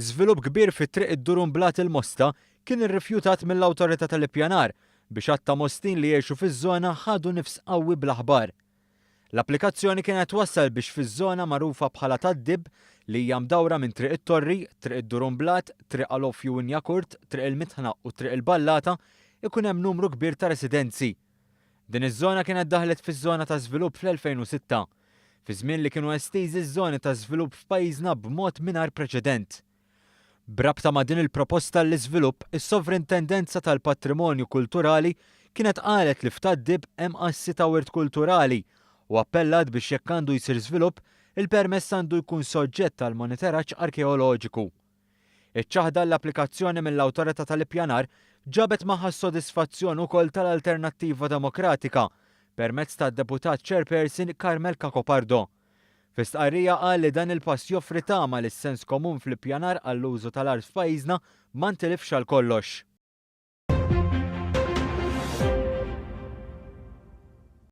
Żvilupp kbir fit-triq id-Durumblat il-Mosta kien irrifjutat mill-awtorità tal-ippjanar biex għatta mostin li jgħixu fiż-żona ħadu nifs qawwi bl-aħbar. L-applikazzjoni kienet wassal biex fiż-żona magħrufa bħala Tad-Dib li hija mdawra minn triq it-Torri, triq id-Durumblat, triq Alofju Injakurt, triq il-Mitħna u triq il-Ballata ikun hemm numru kbir ta' residenzi. Din iż-żona kienet daħlet fiż-żona ta' żvilupp fl-2006, fi żmien li kienu estiżi ż-żoni ta' żvilupp f'pajjiżna b'mod mingħajr preċedent. Brabta ma' din il-proposta l-iżvilupp, is-Sovrintendenza tal-Patrimonju Kulturali kienet qalet li f'Tad-Dib hemm assi ta' wirt kulturali u appellat biex jekk għandu jsir żvilupp, il-permess għandu jkun soġġett tal monitoraġġ arkeoloġiku. Iċ-ċaħda l-applikazzjoni mill-Awtorità tal-Ippjanar ġabet magħha s-sodisfazzjon ukoll tal-Alternattiva Demokratika permezz tad-Deputat Chairperson Carmel Cacopardo. Fi stqarrija qal li dan il-pass joffri tama lis sens komun fl-ippjanar għall-użu tal-art f'pajjiżna ma ntilifx għal kollox.